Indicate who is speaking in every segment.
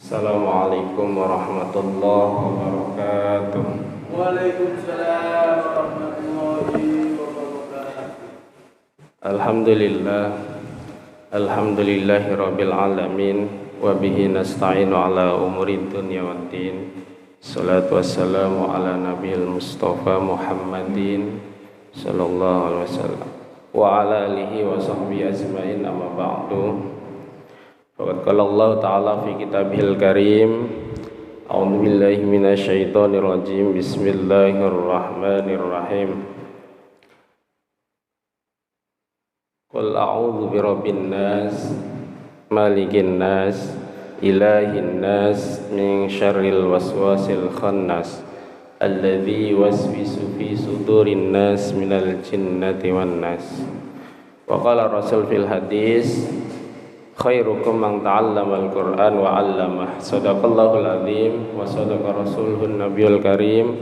Speaker 1: Assalamualaikum warahmatullahi wabarakatuh.
Speaker 2: Waalaikumsalam warahmatullahi wabarakatuh.
Speaker 1: Alhamdulillahi rabbil alamin wa bihi nasta'inu ala umurid dunya waddin. Salatu wassalamu ala nabiyil mustafa Muhammadin sallallahu alaihi wasallam wa ala alihi wa sahbihi ajmain, amma ba'du. Faqad qala Allah ta'ala fi kitabihil karim, a'udzu billahi minasyaitonir rajim, bismillahirrahmanirrahim. Qul a'udzu birabbin nas, malikin nas, ilahin nas, min syarril waswasil khannas, alladzi yuwaswisu fi sudurin nas minal jinnati wan nas. Wa qala rasul fil hadis, khairukum man ta'allamal Qur'an wa 'allamah. Shadaqallahul azim wa shadaqa rasuluhun nabiyul karim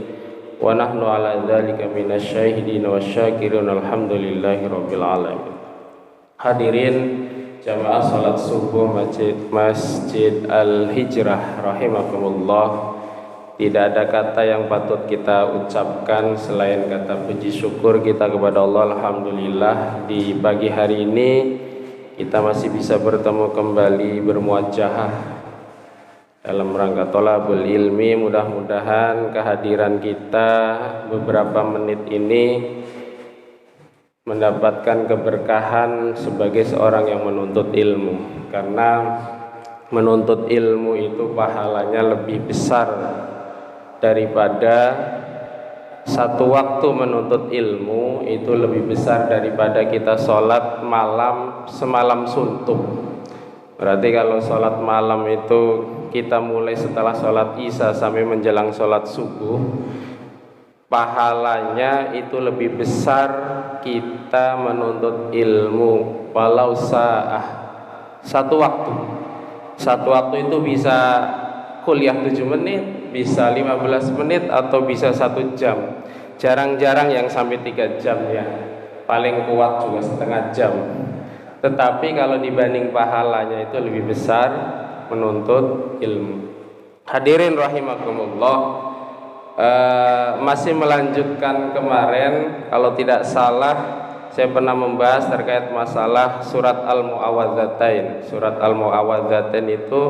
Speaker 1: wa nahnu ala dzalika minasyahidin wasyakirin, alhamdulillahi rabbil alamin. Hadirin jamaah salat subuh Masjid Al-Hijrah rahimakumullah. Tidak ada kata yang patut kita ucapkan selain kata puji syukur kita kepada Allah. Alhamdulillah, di pagi hari ini kita masih bisa bertemu kembali, bermuajahah dalam rangka thalabul ilmi. Mudah-mudahan kehadiran kita beberapa menit ini mendapatkan keberkahan sebagai seorang yang menuntut ilmu, karena menuntut ilmu itu pahalanya lebih besar daripada satu waktu menuntut ilmu, itu lebih besar daripada kita sholat malam semalam suntuk. Berarti kalau sholat malam itu kita mulai setelah sholat isya sampai menjelang sholat subuh, pahalanya itu lebih besar kita menuntut ilmu walau satu waktu. Satu waktu itu bisa kuliah 7 menit, bisa 15 menit, atau bisa 1 jam. Jarang-jarang yang sampai 3 jam ya, paling kuat juga setengah jam. Tetapi kalau dibanding pahalanya itu lebih besar menuntut ilmu. Hadirin rahimakumullah, masih melanjutkan kemarin, kalau tidak salah saya pernah membahas terkait masalah surat Al-Mu'awwadzatain. Surat Al-Mu'awwadzatain itu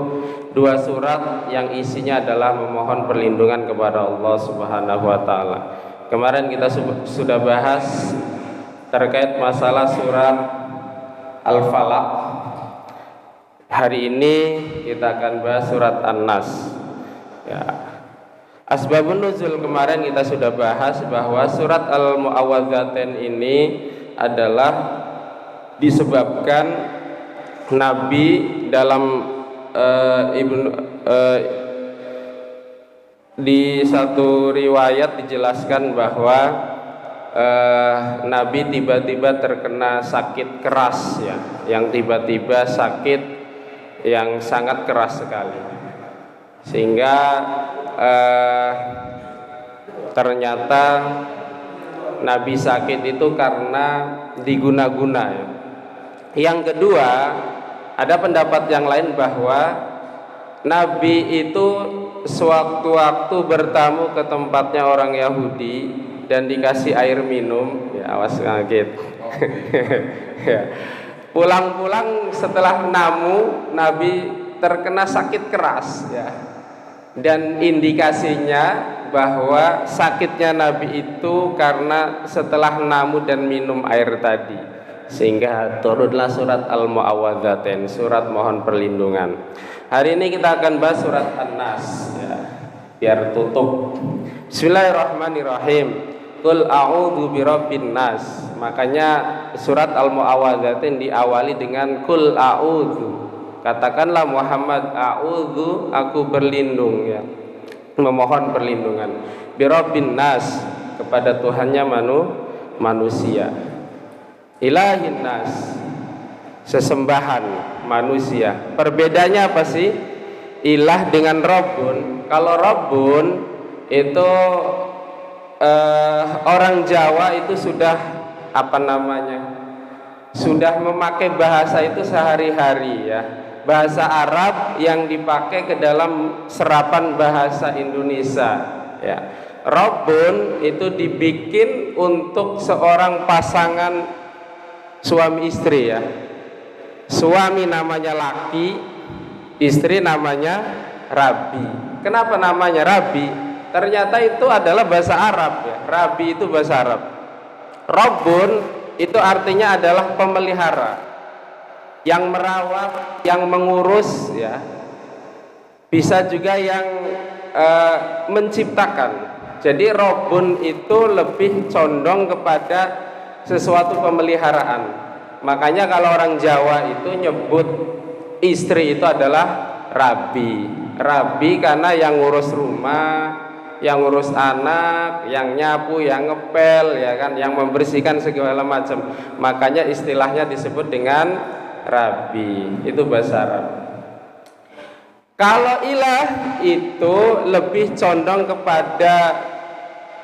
Speaker 1: 2 surat yang isinya adalah memohon perlindungan kepada Allah Subhanahu wa taala. Kemarin kita sudah bahas terkait masalah surat Al-Falaq. Hari ini kita akan bahas surat An-Nas. Ya. Asbabun nuzul kemarin kita sudah bahas bahwa surat Al-Mu'awwadzatain ini adalah disebabkan Nabi dalam di satu riwayat dijelaskan bahwa Nabi tiba-tiba terkena sakit keras ya, yang tiba-tiba sakit yang sangat keras sekali, sehingga ternyata Nabi sakit itu karena diguna-guna ya. Yang kedua, ada pendapat yang lain bahwa Nabi itu sewaktu-waktu bertamu ke tempatnya orang Yahudi dan dikasih air minum ya, awas kaget. Ya. Pulang-pulang setelah Nabi terkena sakit keras ya. Dan indikasinya bahwa sakitnya Nabi itu karena setelah namu dan minum air tadi, sehingga turunlah surat Al-Mu'awwadzatain, surat mohon perlindungan. Hari ini kita akan bahas surat An-Nas ya, biar tutup. Bismillahirrahmanirrahim. Qul a'udzu birabbin nas. Makanya surat Al-Mu'awwadzatain diawali dengan qul a'udzu. Katakanlah Muhammad, a'udzu, aku berlindung ya, memohon perlindungan, birabbin nas, kepada Tuhannya manusia, ilahin nas, sesembahan manusia. Perbedaannya apa sih ilah dengan rabbun? Kalau rabbun itu orang Jawa itu sudah sudah memakai bahasa itu sehari-hari ya. bahasa Arab yang dipakai ke dalam serapan bahasa Indonesia ya. Rabbun itu dibikin untuk seorang pasangan suami istri ya. Suami namanya laki, istri namanya Rabi. Kenapa namanya Rabi? Ternyata itu adalah bahasa Arab ya. Rabi itu bahasa Arab. Rabbun itu artinya adalah pemelihara, yang merawat, yang mengurus ya. Bisa juga yang menciptakan. Jadi Rabbun itu lebih condong kepada sesuatu pemeliharaan. Makanya kalau orang Jawa itu nyebut istri itu adalah Rabi. Rabi karena yang ngurus rumah, yang ngurus anak, yang nyapu, yang ngepel, ya kan, yang membersihkan segala macam. Makanya istilahnya disebut dengan Rabi. Itu bahasa Arab. Kalau ilah itu lebih condong kepada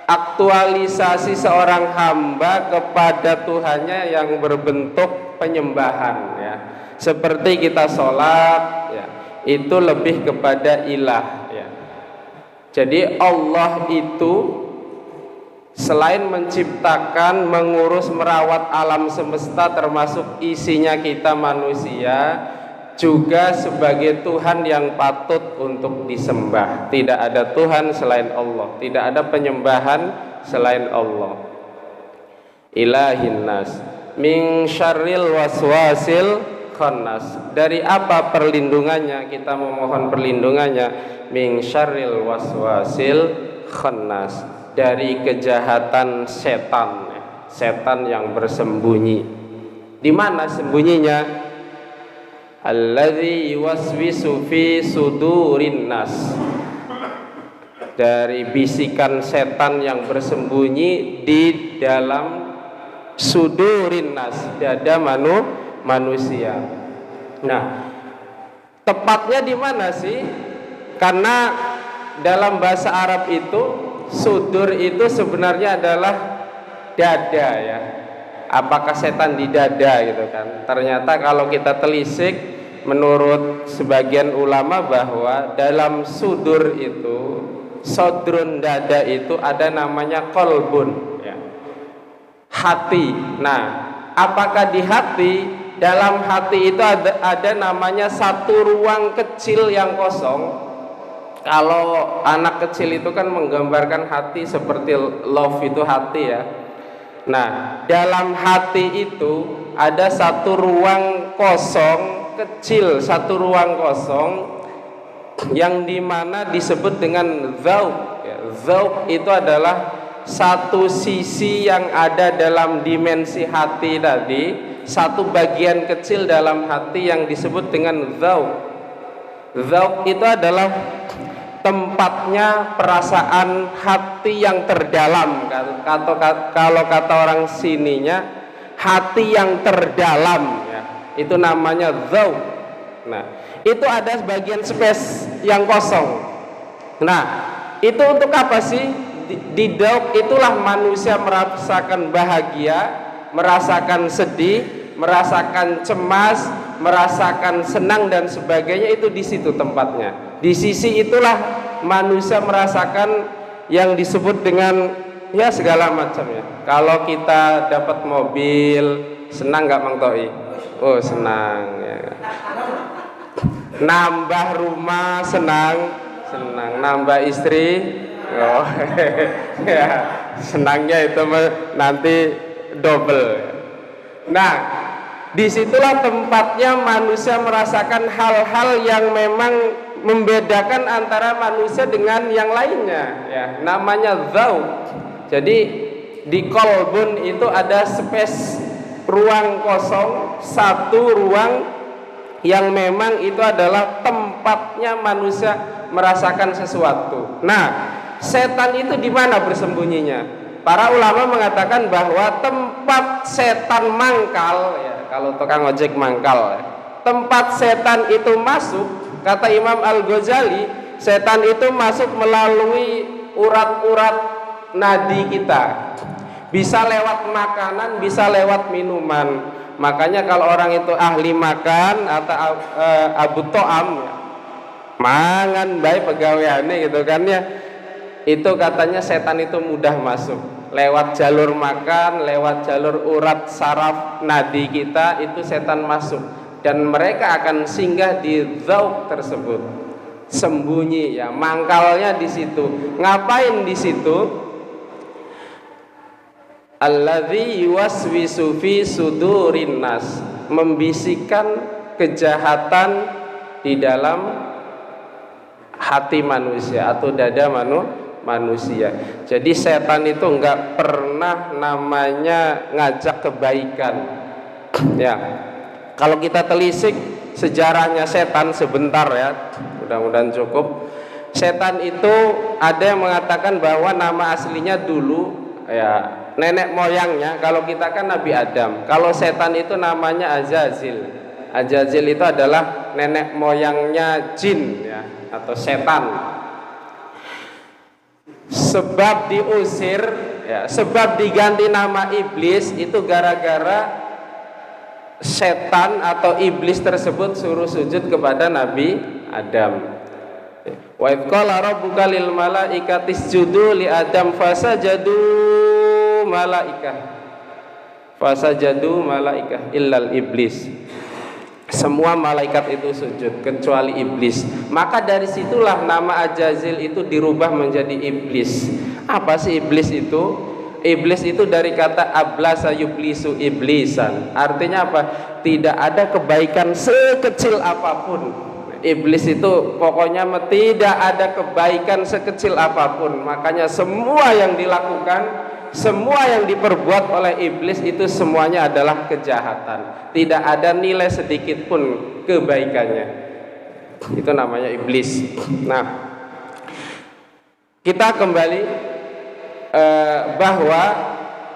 Speaker 1: aktualisasi seorang hamba kepada Tuhannya yang berbentuk penyembahan ya. Seperti kita sholat ya, itu lebih kepada ilah ya. Jadi Allah itu selain menciptakan, mengurus, merawat alam semesta termasuk isinya kita manusia, juga sebagai Tuhan yang patut untuk disembah. Tidak ada Tuhan selain Allah, tidak ada penyembahan selain Allah. Ilahin nas min syarril waswasil khannas. Dari apa perlindungannya? Kita memohon perlindungannya min syarril waswasil khannas, dari kejahatan setan, setan yang bersembunyi. Di mana sembunyinya? Alladzi yuwaswisu fi sudurin nas, dari bisikan setan yang bersembunyi di dalam sudurin nas, dada manusia. Nah, tepatnya di mana sih? Karena dalam bahasa Arab itu sudur itu sebenarnya adalah dada ya. Apakah setan di dada gitu kan? Ternyata kalau kita telisik, menurut sebagian ulama bahwa dalam sudur itu, sodrun dada itu ada namanya kolbun ya, hati. Nah, apakah di hati? Dalam hati itu ada namanya satu ruang kecil yang kosong. Kalau anak kecil itu kan menggambarkan hati seperti love itu hati ya. Nah, dalam hati itu ada satu ruang kosong kecil, satu ruang kosong yang dimana disebut dengan dzauq ya. Dzauq itu adalah satu sisi yang ada dalam dimensi hati tadi, satu bagian kecil dalam hati yang disebut dengan dzauq. Dzauq itu adalah tempatnya perasaan hati yang terdalam, atau kalau kata orang sininya hati yang terdalam ya, itu namanya dzauq. Nah, itu ada sebagian space yang kosong. Nah, itu untuk apa sih? Di dzauq itulah manusia merasakan bahagia, merasakan sedih, merasakan cemas, merasakan senang dan sebagainya. Itu di situ tempatnya. Di sisi itulah manusia merasakan yang disebut dengan ya segala macam ya. Kalau kita dapat mobil, senang nggak Mang Toi? Oh senang ya. Nambah rumah senang, senang. Nambah istri, oh ya senangnya itu nanti double. Nah, disitulah tempatnya manusia merasakan hal-hal yang memang membedakan antara manusia dengan yang lainnya ya, namanya dzauq. Jadi di kolbun itu ada space ruang kosong, satu ruang yang memang itu adalah tempatnya manusia merasakan sesuatu. Nah, setan itu di mana bersembunyinya? Para ulama mengatakan bahwa tempat setan mangkal ya, kalau tukang ojek mangkal ya, tempat setan itu masuk, kata Imam Al-Ghazali, setan itu masuk melalui urat-urat nadi kita. Bisa lewat makanan, bisa lewat minuman. Makanya kalau orang itu ahli makan atau abu to'am, mangan baik pegawaiannya gitu kan ya, itu katanya setan itu mudah masuk lewat jalur makan, lewat jalur urat saraf nadi kita, itu setan masuk dan mereka akan singgah di zauk tersebut, sembunyi ya, mangkalnya di situ. Ngapain di situ? Alladzi yuwaswisu fi sudurin nas, membisikkan kejahatan di dalam hati manusia atau dada manusia. Jadi setan itu enggak pernah namanya ngajak kebaikan. Ya. Kalau kita telisik sejarahnya setan sebentar ya, mudah-mudahan cukup. Setan itu ada yang mengatakan bahwa nama aslinya dulu ya nenek moyangnya, kalau kita kan Nabi Adam, kalau setan itu namanya Azazil. Azazil itu adalah nenek moyangnya jin ya, atau setan. Sebab diusir ya, sebab diganti nama iblis itu gara-gara setan atau iblis tersebut suruh sujud kepada Nabi Adam. Wa idz qala rabbuka lil malaikati isjudu li Adam fasajadu malaikah illal iblis. Semua malaikat itu sujud kecuali iblis. Maka dari situlah nama Azazil itu dirubah menjadi iblis. Apa sih iblis itu? Iblis itu dari kata ablasa yublisu iblisan. Artinya apa? Tidak ada kebaikan sekecil apapun. Iblis itu pokoknya tidak ada kebaikan sekecil apapun. Makanya semua yang dilakukan, semua yang diperbuat oleh iblis itu semuanya adalah kejahatan. Tidak ada nilai sedikit pun kebaikannya. Itu namanya iblis. Nah, kita kembali bahwa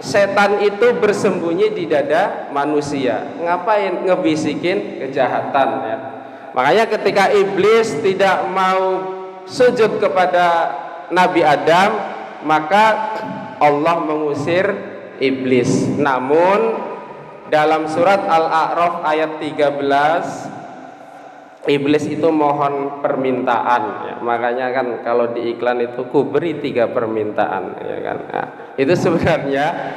Speaker 1: setan itu bersembunyi di dada manusia. Ngapain? Ngebisikin kejahatan ya. Makanya ketika iblis tidak mau sujud kepada Nabi Adam, maka Allah mengusir iblis. Namun dalam surat Al-A'raf ayat 13, iblis itu mohon permintaan ya. Makanya kan kalau di iklan itu ku beri 3 permintaan ya kan. Nah, itu sebenarnya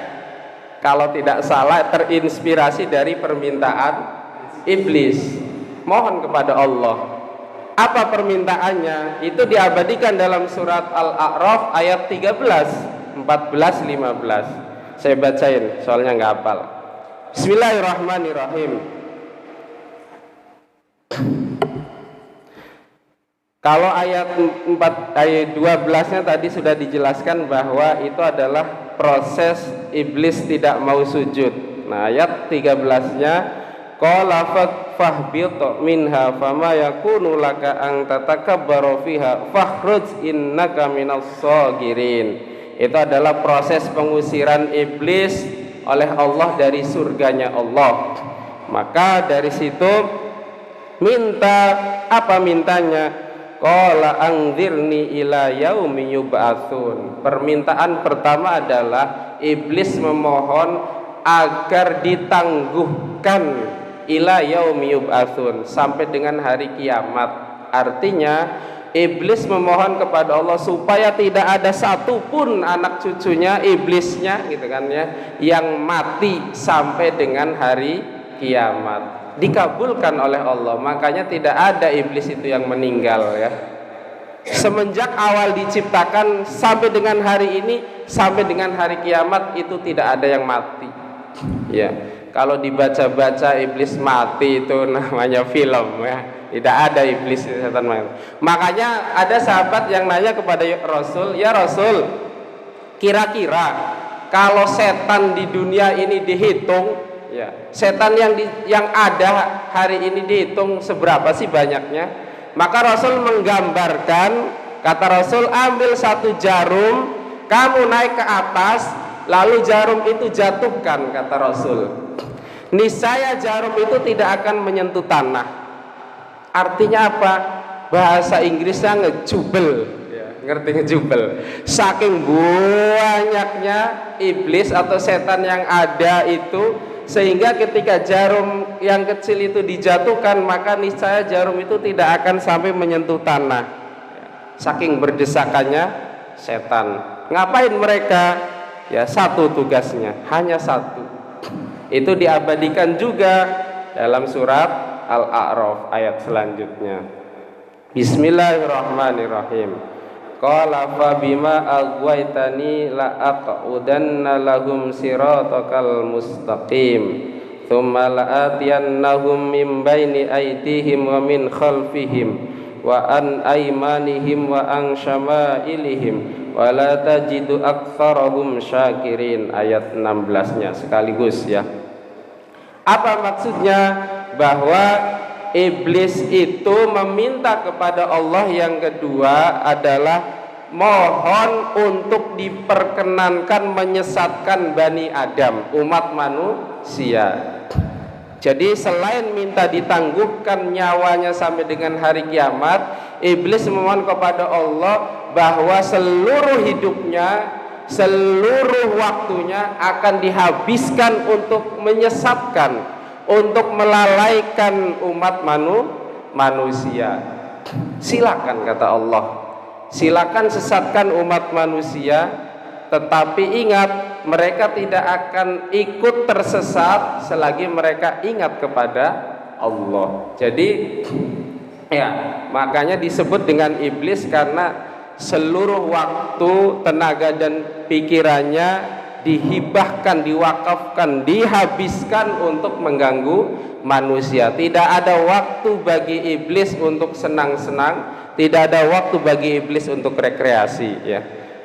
Speaker 1: kalau tidak salah terinspirasi dari permintaan iblis. Mohon kepada Allah. Apa permintaannya? Itu diabadikan dalam surat Al-A'raf ayat 13, 14, 15. Saya bacain soalnya nggak hafal. Bismillahirrahmanirrahim. Kalau ayat 12-nya tadi sudah dijelaskan bahwa itu adalah proses iblis tidak mau sujud. Nah, ayat 13-nya qala fahbit minha fama yakunu laka an tatakabbaru fiha fakhruj innaka minas sagirin. Itu adalah proses pengusiran iblis oleh Allah dari surganya Allah. Maka dari situ minta apa mintanya? Qala anzirni ila yaumi yub'atsun. Permintaan pertama adalah iblis memohon agar ditangguhkan ila yaumi yub'atsun, sampai dengan hari kiamat. Artinya iblis memohon kepada Allah supaya tidak ada satupun anak cucunya iblisnya gitu kan ya yang mati sampai dengan hari kiamat. Dikabulkan oleh Allah. Makanya tidak ada iblis itu yang meninggal ya. Semenjak awal diciptakan sampai dengan hari ini, sampai dengan hari kiamat, itu tidak ada yang mati ya. Kalau dibaca-baca iblis mati itu namanya film ya. Tidak ada iblis setan mati. Makanya ada sahabat yang nanya kepada Rasul, "Ya Rasul, kira-kira kalau setan di dunia ini dihitung ya, setan yang ada hari ini dihitung seberapa sih banyaknya?" Maka Rasul menggambarkan, kata Rasul, "Ambil satu jarum, kamu naik ke atas, lalu jarum itu jatuhkan," kata Rasul. "Niscaya jarum itu tidak akan menyentuh tanah." Artinya apa? Bahasa Inggrisnya ngejubel ya, ngerti ngejubel? Saking banyaknya iblis atau setan yang ada itu, sehingga ketika jarum yang kecil itu dijatuhkan, maka niscaya jarum itu tidak akan sampai menyentuh tanah, saking berdesakannya setan. Ngapain mereka? Ya, satu tugasnya, hanya satu. Itu diabadikan juga dalam surat Al-A'raf ayat selanjutnya. Bismillahirrahmanirrahim. Qala fa bima aghwaytani la aqudanna lahum siratakal mustaqim thumma la atiyannahum min baini aydihim wa min khalfihim wa an aymanihim wa an syama'ilihim wa la tajidu aktsarahum syakirin. Ayat 16-nya sekaligus ya. Apa maksudnya? Bahwa iblis itu meminta kepada Allah yang kedua adalah mohon untuk diperkenankan menyesatkan Bani Adam, umat manusia. Jadi selain minta ditangguhkan nyawanya sampai dengan hari kiamat, iblis memohon kepada Allah bahwa seluruh hidupnya, seluruh waktunya akan dihabiskan untuk menyesatkan, untuk melalaikan umat manusia. Silakan, kata Allah, silakan sesatkan umat manusia, tetapi ingat, mereka tidak akan ikut tersesat selagi mereka ingat kepada Allah. Jadi ya, makanya disebut dengan iblis karena seluruh waktu, tenaga dan pikirannya dihibahkan, diwakafkan, dihabiskan untuk mengganggu manusia. Tidak ada waktu bagi iblis untuk senang-senang, tidak ada waktu bagi iblis untuk rekreasi ya.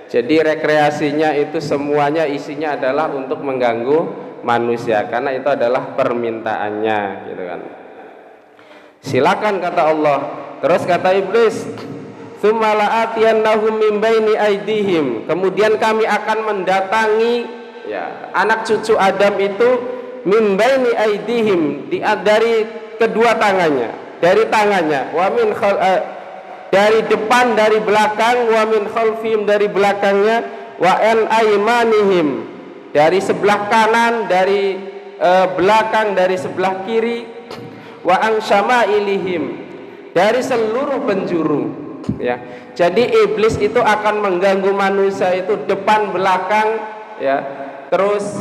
Speaker 1: Jadi rekreasinya itu semuanya isinya adalah untuk mengganggu manusia, karena itu adalah permintaannya gitu kan. Silakan, kata Allah. Terus kata iblis, tsumma la'atiyannahum min baini aydihim, kemudian kami akan mendatangi ya anak cucu Adam itu min baini aydihim, dari kedua tangannya, dari tangannya, wa min dari depan, dari belakang, wa min khalfihim, dari belakangnya, wa an aymanihim, dari sebelah kanan, dari belakang, dari sebelah kiri, wa an syama'ilihim, dari seluruh penjuru ya. Jadi iblis itu akan mengganggu manusia itu depan belakang ya, terus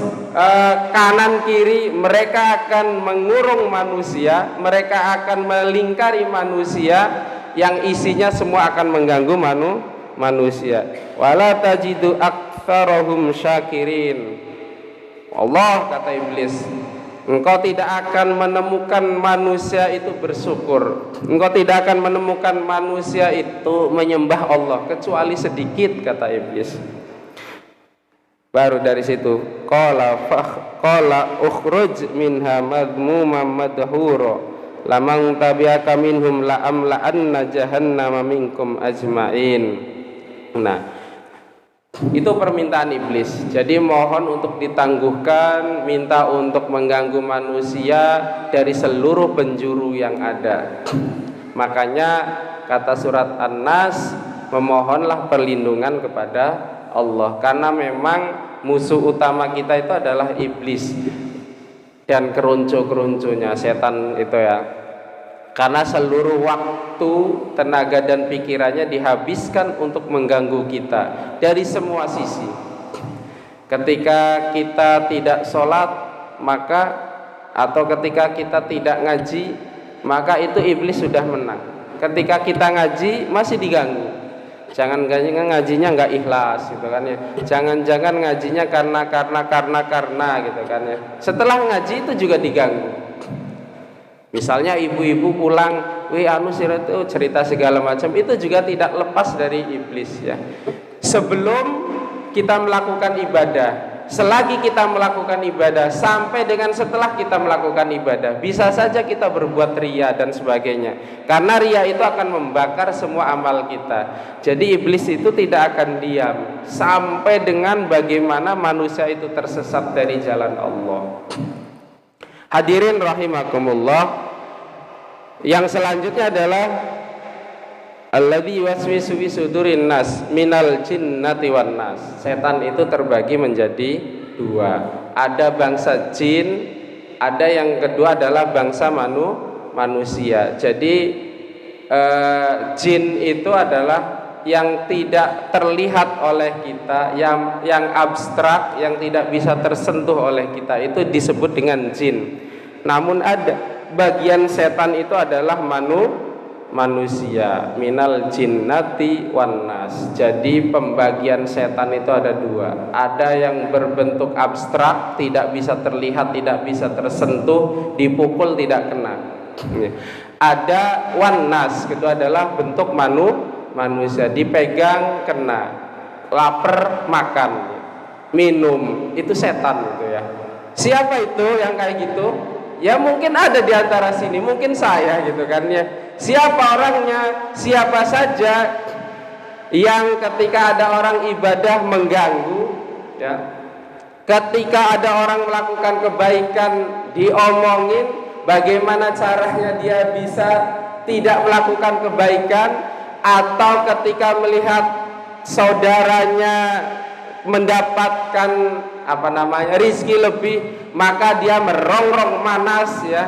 Speaker 1: kanan kiri. Mereka akan mengurung manusia, mereka akan melingkari manusia, yang isinya semua akan mengganggu manusia. Wala tajidu aktsarahum syakirin. Allah, kata iblis, engkau tidak akan menemukan manusia itu bersyukur, engkau tidak akan menemukan manusia itu menyembah Allah kecuali sedikit, kata iblis. Baru dari situ qala ukhruj minha madmuman madhura lamang tabi'aka minhum la amla'anna jahannama minkum ajma'in. Nah, itu permintaan iblis. Jadi mohon untuk ditangguhkan, minta untuk mengganggu manusia dari seluruh penjuru yang ada. Makanya kata surat An-Nas, memohonlah perlindungan kepada Allah, karena memang musuh utama kita itu adalah iblis dan keruncu-keruncunya setan itu ya. Karena seluruh waktu, tenaga dan pikirannya dihabiskan untuk mengganggu kita dari semua sisi. Ketika kita tidak sholat, maka atau ketika kita tidak ngaji, maka itu iblis sudah menang. Ketika kita ngaji masih diganggu, jangan-jangan ngajinya nggak ikhlas gitu kan ya, jangan-jangan ngajinya karena gitu kan ya. Setelah ngaji itu juga diganggu. Misalnya ibu-ibu pulang, cerita segala macam, itu juga tidak lepas dari iblis ya. Sebelum kita melakukan ibadah, selagi kita melakukan ibadah, sampai dengan setelah kita melakukan ibadah, bisa saja kita berbuat ria dan sebagainya. Karena ria itu akan membakar semua amal kita. Jadi iblis itu tidak akan diam sampai dengan bagaimana manusia itu tersesat dari jalan Allah. Hadirin rahimakumullah. Yang selanjutnya adalah alladzi waswisu fi sudurin nas minal jinnati wan nas. Setan itu terbagi menjadi dua. Ada bangsa jin ada yang kedua adalah bangsa manusia. Jadi jin itu adalah yang tidak terlihat oleh kita, yang abstrak, yang tidak bisa tersentuh oleh kita, itu disebut dengan jin. Namun ada bagian setan itu adalah manusia, minal jinnati wan nas. Jadi pembagian setan itu ada dua. Ada yang berbentuk abstrak, tidak bisa terlihat, tidak bisa tersentuh, dipukul tidak kena. Ada wan nas, itu adalah bentuk manusia, dipegang kena, lapar makan, minum, itu setan gitu ya. Siapa itu yang kayak gitu? Ya mungkin ada di antara sini, mungkin saya gitu kan ya. Siapa orangnya? Siapa saja yang ketika ada orang ibadah mengganggu ya, ketika ada orang melakukan kebaikan diomongin, bagaimana caranya dia bisa tidak melakukan kebaikan, atau ketika melihat saudaranya mendapatkan rizki lebih, maka dia merongrong manas ya,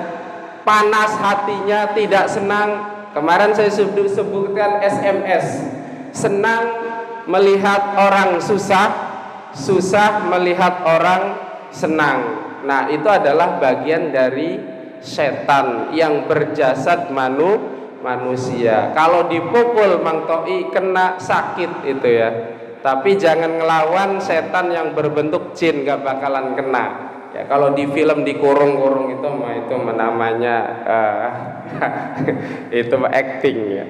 Speaker 1: panas hatinya, tidak senang. Kemarin saya sebutkan SMS, senang melihat orang susah, susah melihat orang senang. Nah, itu adalah bagian dari setan yang berjasad manusia. Kalau dipukul Mang Toi kena sakit itu ya. Tapi jangan ngelawan setan yang berbentuk jin, gak bakalan kena. Ya, kalau di film dikurung-kurung itu namanya itu acting ya,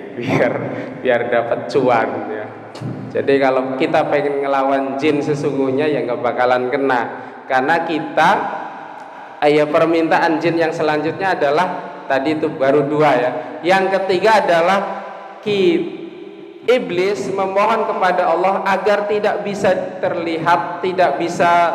Speaker 1: biar dapat cuan ya. Jadi kalau kita pengen ngelawan jin sesungguhnya ya gak bakalan kena, karena kita permintaan jin yang selanjutnya adalah tadi itu baru dua ya. Yang ketiga adalah iblis memohon kepada Allah agar tidak bisa terlihat, tidak bisa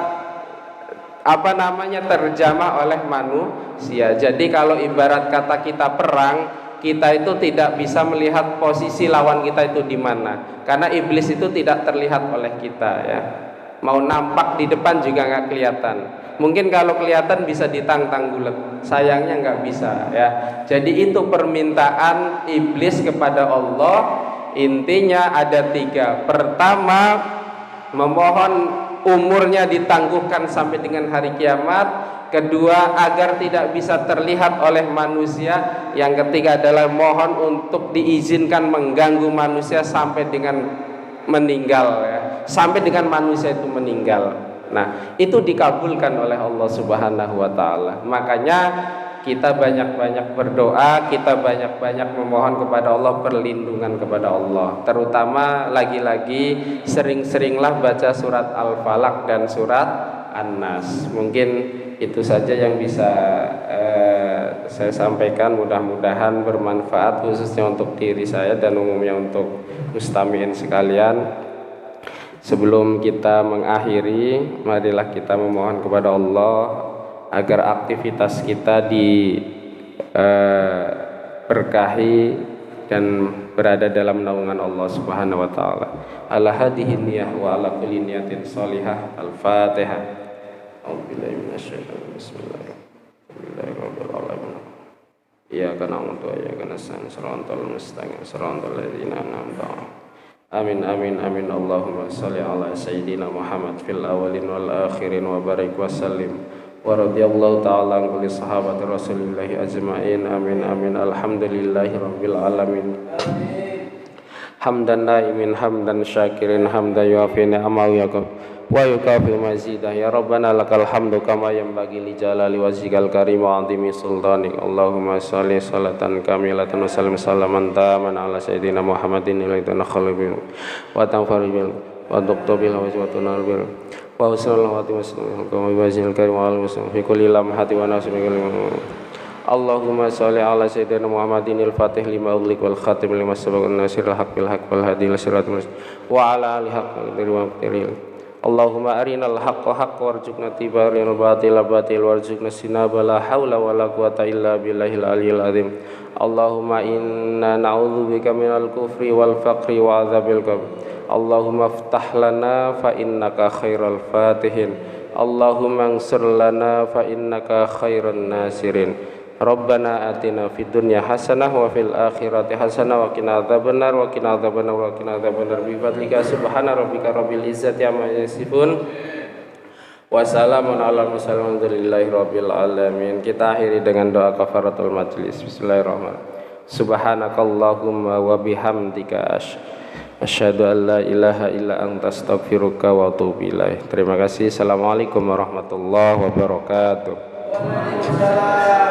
Speaker 1: terjamah oleh manusia. Jadi kalau ibarat kata kita perang, kita itu tidak bisa melihat posisi lawan kita itu di mana, karena iblis itu tidak terlihat oleh kita ya. Mau nampak di depan juga nggak kelihatan. Mungkin kalau kelihatan bisa ditantang bulat, sayangnya nggak bisa ya. Jadi itu permintaan iblis kepada Allah. Intinya ada tiga. Pertama, memohon umurnya ditangguhkan sampai dengan hari kiamat. Kedua, agar tidak bisa terlihat oleh manusia. Yang ketiga adalah mohon untuk diizinkan mengganggu manusia sampai dengan meninggal ya. Sampai dengan manusia itu meninggal. Nah, itu dikabulkan oleh Allah Subhanahu wa taala. Makanya kita banyak-banyak berdoa, kita banyak-banyak memohon kepada Allah, perlindungan kepada Allah. Terutama lagi-lagi sering-seringlah baca surat Al-Falaq dan surat An-Nas. Mungkin itu saja yang bisa saya sampaikan. Mudah-mudahan bermanfaat khususnya untuk diri saya dan umumnya untuk mustami'in sekalian. Sebelum kita mengakhiri, marilah kita memohon kepada Allah agar aktivitas kita diberkahi dan berada dalam naungan Allah Subhanahu wa taala. Ala hadhihi niyyah wa ala kulli niyatin shalihah. Al-Fatihah. A'udzubillahi minasyaitonir rajim. Bismillahirrahmanirrahim. Iyyaka na'budu wa iyyaka nasta'in. Shiratal mustaqim. Shiratal ladzina an'amta 'alaihim. Amin amin amin. Allahumma shalli ala sayyidina Muhammad fil awwalin wal akhirin wa barik wa sallim. Wa radhiyallahu ta'ala an kulli sahabati Rasulillahi ajma'in. Amin amin. Alhamdulillahi rabbil alamin. Hamdan naimin hamdan syakirin hamdan yuafi ni'amahu wa yukafi mazidah. Ya Rabbana lakal hamdu kama yanbaghi li jalali wajhikal karim wa 'azimi sultanik. Allahumma shalli salatan kamilatan wa sallim salaman taman ala sayyidina Muhammadin ilaitana khalibin wa tanfaribil wa doktobil wa tunal bil wa husnul khatimah kama wajhil karim wa al-muslim fi kulli lamhati wa nasmi Allahumma sholli ala sayyidina Muhammadin al-fatih lima ughliq wal khatim lima sabaq an-nasiril haqq bil haqq wal hadi ila siratal mustaqim wa ala alihi haqq. Allahumma arinal haqqa haqqa warzuqna tibarinal batila batil warzuqna sinaba la haula wala quwata illa billahil aliyyil azim. Allahumma inna na'udzubika minal kufri wal faqri wa adzabil qabr. Allahumma iftah lana fa innaka khairal fatihin. Allahumma ansur lana fa innaka khairun nasirin. Rabbana atina fid dunya hasanah wa fil akhirati hasanah wa qina adzabannar wa qina adzabannar wa qina adzabannar bi fadlika subhana rabbika rabbil izzati amma yasifun wa salamun alal mursalin walhamdulillahi rabbil alamin. Kita akhiri dengan doa kafaratul majlis. Bismillahirrahmanirrahim. Subhanakallahumma wa bihamdika asyhadu an la ilaha illa anta astaghfiruka wa atubu ilaik. Terima kasih. Assalamualaikum warahmatullahi wabarakatuh.
Speaker 2: Waalaikumsalam.